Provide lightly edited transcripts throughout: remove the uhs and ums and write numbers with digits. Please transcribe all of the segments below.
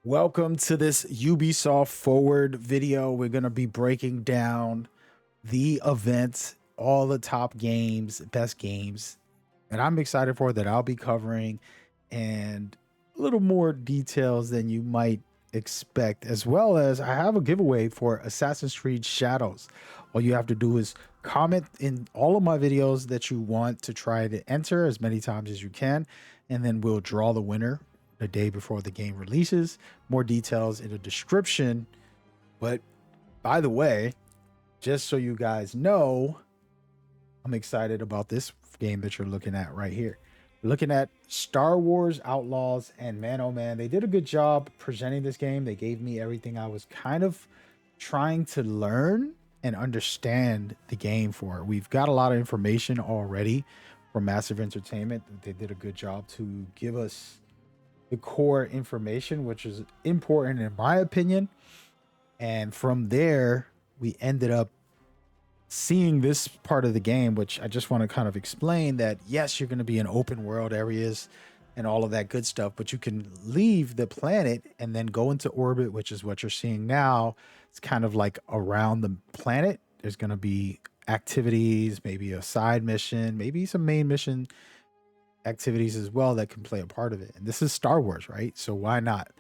Welcome to this Ubisoft Forward video. We're going to be breaking down the event, all the top games, best games, and I'm excited for that I'll be covering and a little more details than you might expect, as well as I have a giveaway for Assassin's Creed Shadows. All you have to do is comment in all of my videos that you want to try to enter as many times as you can, and then we'll draw the winner the day before the game releases. More details in the description. But by the way, just so you guys know, I'm excited about this game that you're looking at right here. We're looking at Star Wars Outlaws, and man, oh man, they did a good job presenting this game. They gave me everything I was kind of trying to learn and understand the game for. We've got a lot of information already from Massive Entertainment. They did a good job to give us the core information, which is important in my opinion. And from there, we ended up seeing this part of the game, which I just want to kind of explain that yes, you're going to be in open world areas and all of that good stuff, but you can leave the planet and then go into orbit, which is what you're seeing now. It's kind of like around the planet. There's going to be activities, maybe a side mission, maybe some main mission activities as well that can play a part of it. And this is Star Wars, right? So why not?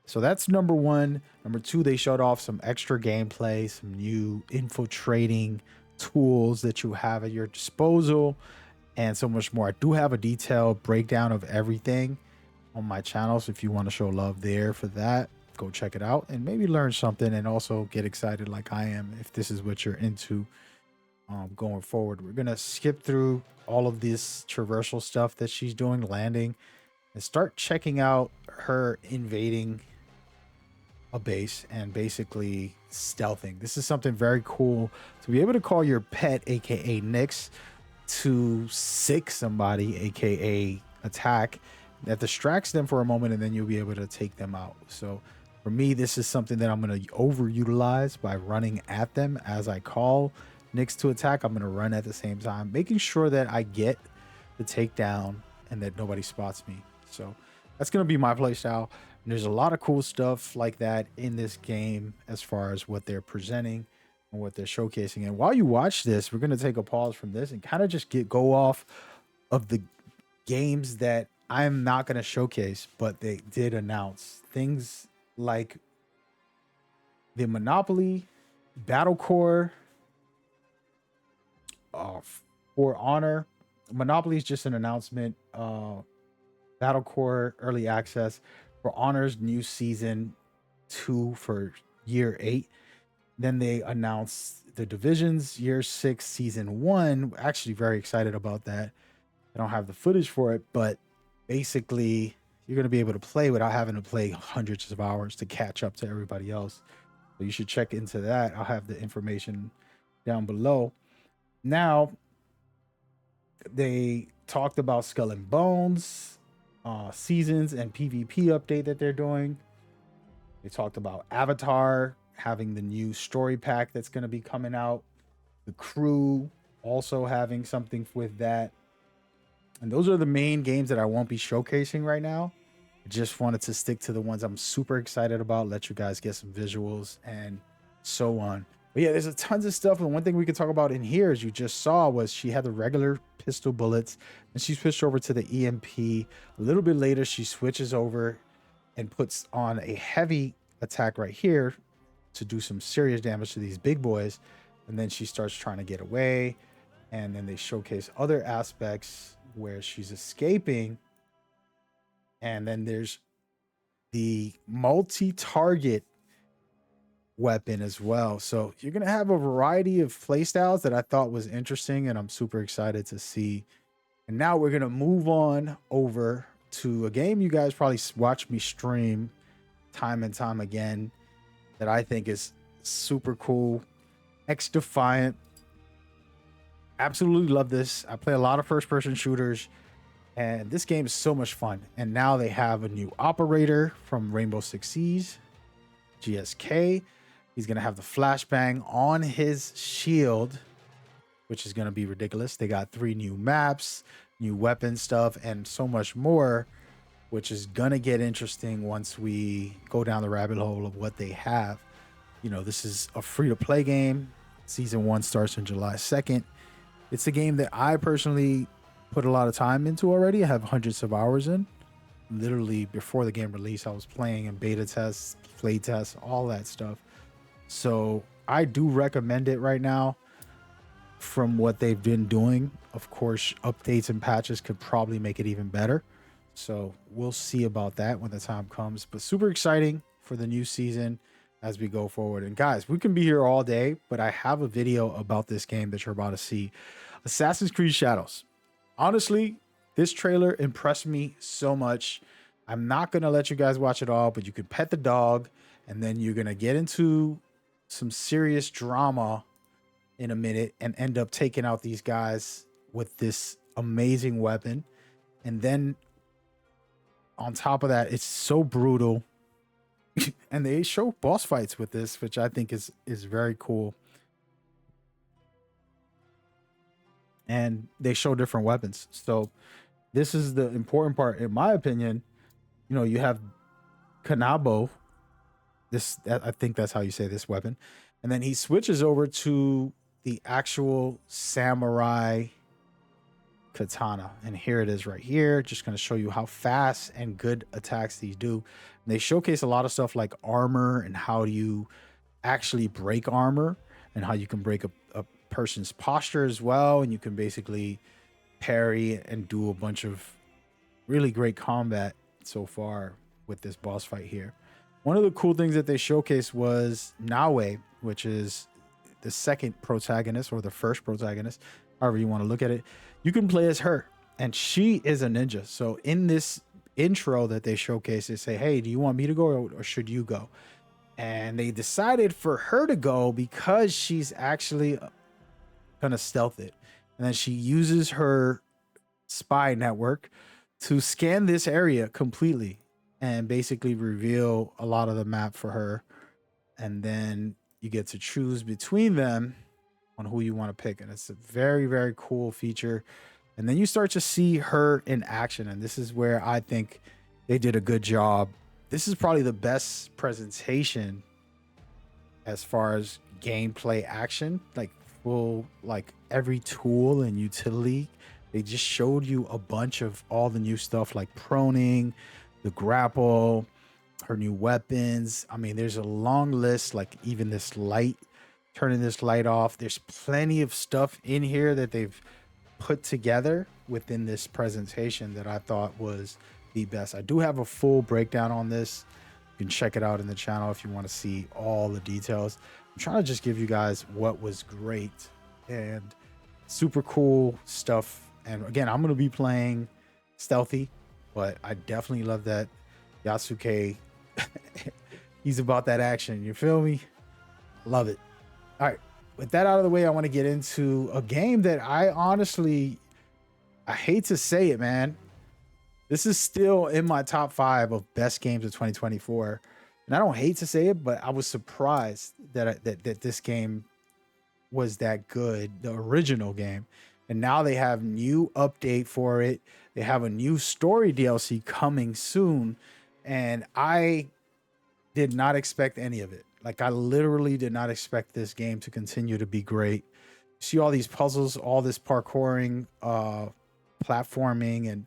So that's number one. Number two, they showed off some extra gameplay, some new infiltrating tools that you have at your disposal, and so much more. I do have a detailed breakdown of everything on my channel. So if you want to show love there for that, go check it out and maybe learn something and also get excited like I am if this is what you're into. Going forward, we're gonna skip through all of this traversal stuff that she's doing, landing, and start checking out her invading a base and basically stealthing. This is something very cool to be able to call your pet, aka Nyx, to sick somebody, aka attack, that distracts them for a moment, and then you'll be able to take them out. So for me, this is something that I'm going to overutilize by running at them as I call Nyx to attack. I'm going to run at the same time, making sure that I get the takedown and that nobody spots me. So that's going to be my play style. And there's a lot of cool stuff like that in this game as far as what they're presenting and what they're showcasing. And while you watch this, we're going to take a pause from this and kind of just go off of the games that I'm not going to showcase, but they did announce things like the Monopoly, Battle Core, For Honor. Monopoly is just an announcement. Battle Core early access. For Honor's new season 2 for year 8. Then they announced the Divisions year 6 season 1. Actually very excited about that. I don't have the footage for it, but basically you're going to be able to play without having to play hundreds of hours to catch up to everybody else. So you should check into that. I'll have the information down below. Now, they talked about Skull and Bones seasons and PvP update that they're doing. They talked about Avatar having the new story pack that's going to be coming out. The Crew also having something with that. And those are the main games that I won't be showcasing right now. I just wanted to stick to the ones I'm super excited about, let you guys get some visuals and so on. But yeah, there's a tons of stuff. And one thing we could talk about in here, as you just saw, was she had the regular pistol bullets and she switched over to the EMP. A little bit later, she switches over and puts on a heavy attack right here to do some serious damage to these big boys. And then she starts trying to get away. And then they showcase other aspects where she's escaping. And then there's the multi-target weapon as well. So you're going to have a variety of playstyles that I thought was interesting, and I'm super excited to see. And now we're going to move on over to a game you guys probably watch me stream time and time again that I think is super cool. XDefiant. Absolutely love this. I play a lot of first-person shooters, and this game is so much fun. And now they have a new operator from Rainbow Six Siege, GSK. He's going to have the flashbang on his shield, which is going to be ridiculous. They got 3 new maps, new weapon stuff, and so much more. which is gonna get interesting once we go down the rabbit hole of what they have. You know, this is a free to play game. Season 1 starts on July 2nd. It's a game that I personally put a lot of time into already. I have hundreds of hours in. Literally before the game release, I was playing in beta tests, play tests, all that stuff. So I do recommend it right now from what they've been doing. Of course, updates and patches could probably make it even better. So we'll see about that when the time comes. But super exciting for the new season as we go forward. And guys, we can be here all day, but I have a video about this game that you're about to see. Assassin's Creed Shadows. Honestly, this trailer impressed me so much. I'm not going to let you guys watch it all, but you can pet the dog, and then you're going to get into some serious drama in a minute and end up taking out these guys with this amazing weapon. And then on top of that, it's so brutal. And they show boss fights with this, which I think is very cool. And they show different weapons. So this is the important part, in my opinion. You know, you have Kanabo. I think that's how you say this weapon. And then he switches over to the actual samurai katana. And here it is right here. Just going to show you how fast and good attacks these do. And they showcase a lot of stuff like armor and how you actually break armor and how you can break a person's posture as well. And you can basically parry and do a bunch of really great combat so far with this boss fight here. One of the cool things that they showcased was Nawe, which is the second protagonist or the first protagonist, however you want to look at it. You can play as her, and she is a ninja. So in this intro that they showcase, they say, hey, do you want me to go or should you go? And they decided for her to go because she's actually gonna stealth it. And then she uses her spy network to scan this area completely and basically reveal a lot of the map for her. And then you get to choose between them on who you want to pick. And it's a very, very cool feature. And then you start to see her in action. And this is where I think they did a good job. This is probably the best presentation as far as gameplay action, like full, like every tool and utility. They just showed you a bunch of all the new stuff like proning, the grapple, her new weapons. I mean, there's a long list, like even this light, turning this light off. There's plenty of stuff in here that they've put together within this presentation that I thought was the best. I do have a full breakdown on this. You can check it out in the channel if you want to see all the details. I'm trying to just give you guys what was great and super cool stuff. And again, I'm going to be playing stealthy, but I definitely love that Yasuke, he's about that action. You feel me? Love it. All right. With that out of the way, I want to get into a game that I hate to say it, man. This is still in my top 5 of best games of 2024. And I don't hate to say it, but I was surprised that this game was that good, the original game. And now they have new update for it. They have a new story DLC coming soon. And I did not expect any of it. Like, I literally did not expect this game to continue to be great. See all these puzzles, all this parkouring, platforming, and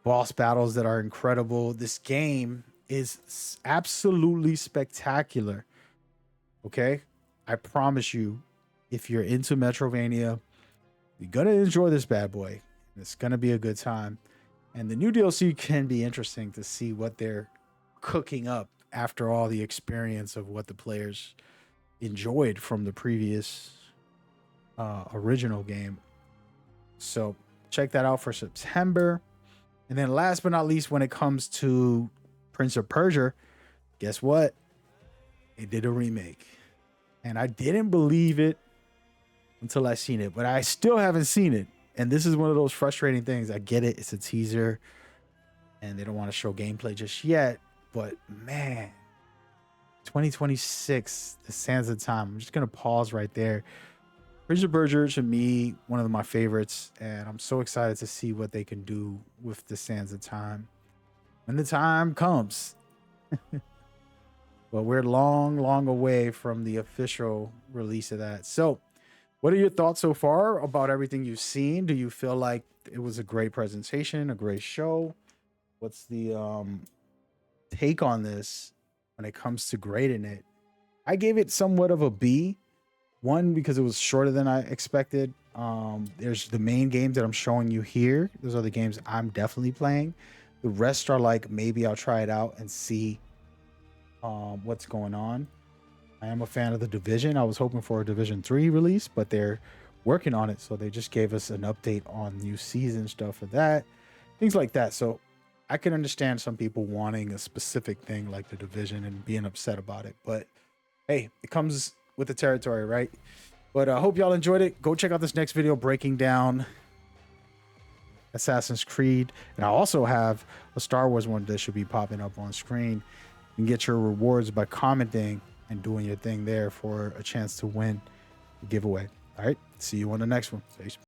boss battles that are incredible. This game is absolutely spectacular. Okay? I promise you, if you're into Metrovania, you're gonna enjoy this bad boy. It's gonna be a good time. And the new DLC can be interesting to see what they're cooking up after all the experience of what the players enjoyed from the previous original game. So check that out for September. And then last but not least, when it comes to Prince of Persia, guess what? They did a remake. And I didn't believe it until I seen it, but I still haven't seen it. And this is one of those frustrating things. I get it. It's a teaser and they don't want to show gameplay just yet, but man, 2026, the sands of time. I'm just going to pause right there. Prince of Persia, to me, one of my favorites, and I'm so excited to see what they can do with the sands of time. when the time comes. But we're long away from the official release of that. So, what are your thoughts so far about everything you've seen? Do you feel like it was a great presentation, a great show? What's the take on this when it comes to grading it? I gave it somewhat of a B. One, because it was shorter than I expected. There's the main games that I'm showing you here. Those are the games I'm definitely playing. The rest are like, maybe I'll try it out and see what's going on. I am a fan of the Division. I was hoping for a Division 3 release, but they're working on it. So they just gave us an update on new season stuff for that, things like that. So I can understand some people wanting a specific thing like the Division and being upset about it. But hey, it comes with the territory, right? But I hope y'all enjoyed it. Go check out this next video breaking down Assassin's Creed. And I also have a Star Wars one that should be popping up on screen. You can get your rewards by commenting and doing your thing there for a chance to win the giveaway. All right, see you on the next one. Peace.